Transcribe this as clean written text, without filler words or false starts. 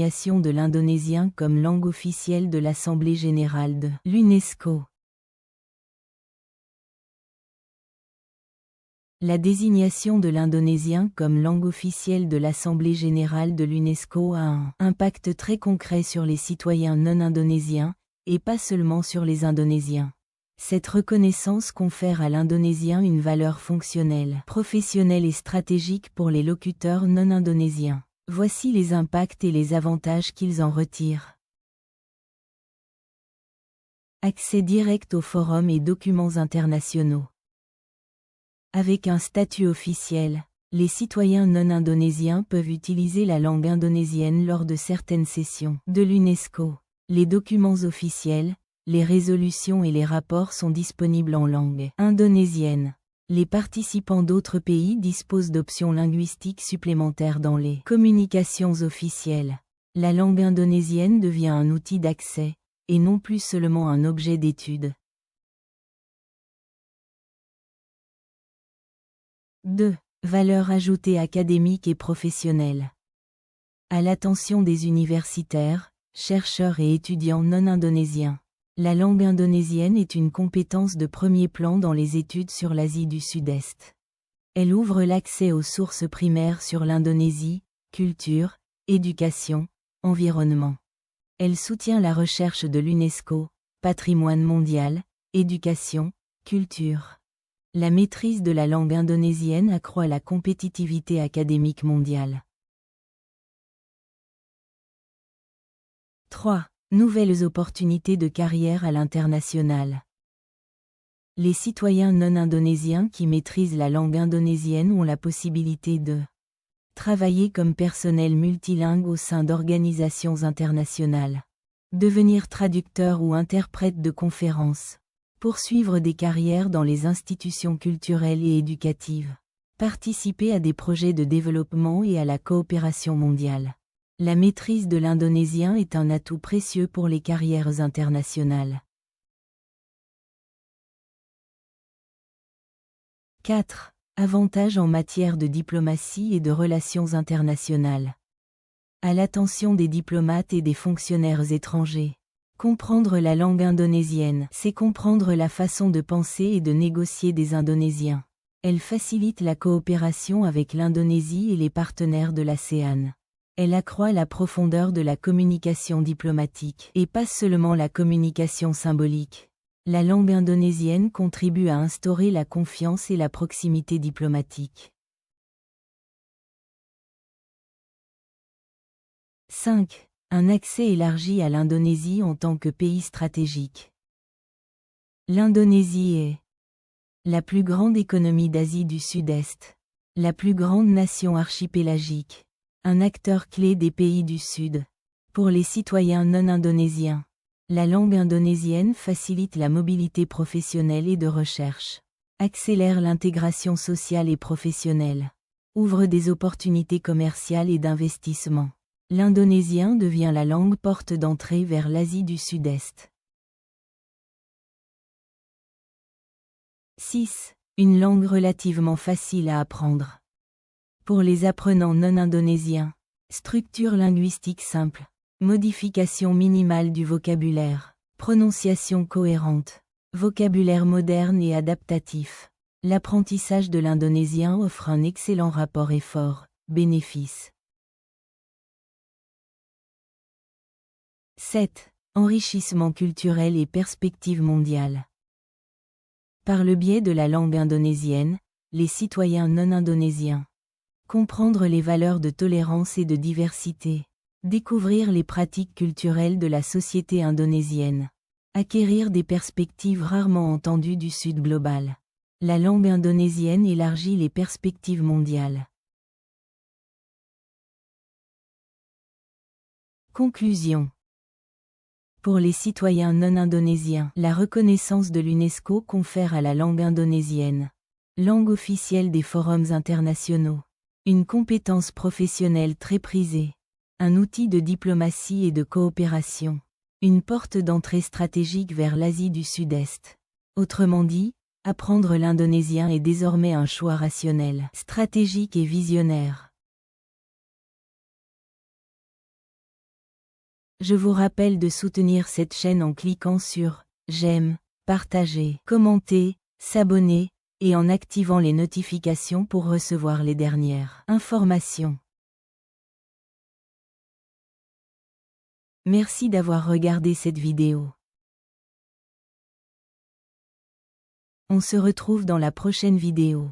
De l'indonésien comme langue officielle de l'Assemblée générale de l'UNESCO. La désignation de l'indonésien comme langue officielle de l'Assemblée générale de l'UNESCO a un impact très concret sur les citoyens non indonésiens, et pas seulement sur les Indonésiens. Cette reconnaissance confère à l'indonésien une valeur fonctionnelle, professionnelle et stratégique pour les locuteurs non indonésiens. Voici les impacts et les avantages qu'ils en retirent. Accès direct aux forums et documents internationaux. Avec un statut officiel, les citoyens non indonésiens peuvent utiliser la langue indonésienne lors de certaines sessions de l'UNESCO. Les documents officiels, les résolutions et les rapports sont disponibles en langue indonésienne. Les participants d'autres pays disposent d'options linguistiques supplémentaires dans les communications officielles. La langue indonésienne devient un outil d'accès, et non plus seulement un objet d'étude. 2. Valeur ajoutée académique et professionnelle. À l'attention des universitaires, chercheurs et étudiants non indonésiens. La langue indonésienne est une compétence de premier plan dans les études sur l'Asie du Sud-Est. Elle ouvre l'accès aux sources primaires sur l'Indonésie, culture, éducation, environnement. Elle soutient la recherche de l'UNESCO, patrimoine mondial, éducation, culture. La maîtrise de la langue indonésienne accroît la compétitivité académique mondiale. 3. Nouvelles opportunités de carrière à l'international. Les citoyens non indonésiens qui maîtrisent la langue indonésienne ont la possibilité de travailler comme personnel multilingue au sein d'organisations internationales, devenir traducteur ou interprète de conférences, poursuivre des carrières dans les institutions culturelles et éducatives, participer à des projets de développement et à la coopération mondiale. La maîtrise de l'indonésien est un atout précieux pour les carrières internationales. 4. Avantages en matière de diplomatie et de relations internationales. À l'attention des diplomates et des fonctionnaires étrangers. Comprendre la langue indonésienne, c'est comprendre la façon de penser et de négocier des Indonésiens. Elle facilite la coopération avec l'Indonésie et les partenaires de l'ASEAN. Elle accroît la profondeur de la communication diplomatique, et pas seulement la communication symbolique. La langue indonésienne contribue à instaurer la confiance et la proximité diplomatique. 5. Un accès élargi à l'Indonésie en tant que pays stratégique. L'Indonésie est la plus grande économie d'Asie du Sud-Est, la plus grande nation archipélagique, un acteur clé des pays du Sud. Pour les citoyens non indonésiens, la langue indonésienne facilite la mobilité professionnelle et de recherche, accélère l'intégration sociale et professionnelle, ouvre des opportunités commerciales et d'investissement. L'indonésien devient la langue porte d'entrée vers l'Asie du Sud-Est. 6. Une langue relativement facile à apprendre. Pour les apprenants non indonésiens, structure linguistique simple, modification minimale du vocabulaire, prononciation cohérente, vocabulaire moderne et adaptatif. L'apprentissage de l'indonésien offre un excellent rapport effort-bénéfice. 7. Enrichissement culturel et perspective mondiale. Par le biais de la langue indonésienne, les citoyens non indonésiens comprendre les valeurs de tolérance et de diversité, découvrir les pratiques culturelles de la société indonésienne, acquérir des perspectives rarement entendues du Sud global. La langue indonésienne élargit les perspectives mondiales. Conclusion. Pour les citoyens non indonésiens, la reconnaissance de l'UNESCO confère à la langue indonésienne, langue officielle des forums internationaux, une compétence professionnelle très prisée, un outil de diplomatie et de coopération, une porte d'entrée stratégique vers l'Asie du Sud-Est. Autrement dit, apprendre l'indonésien est désormais un choix rationnel, stratégique et visionnaire. Je vous rappelle de soutenir cette chaîne en cliquant sur j'aime, partager, commenter, s'abonner, et en activant les notifications pour recevoir les dernières informations. Merci d'avoir regardé cette vidéo. On se retrouve dans la prochaine vidéo.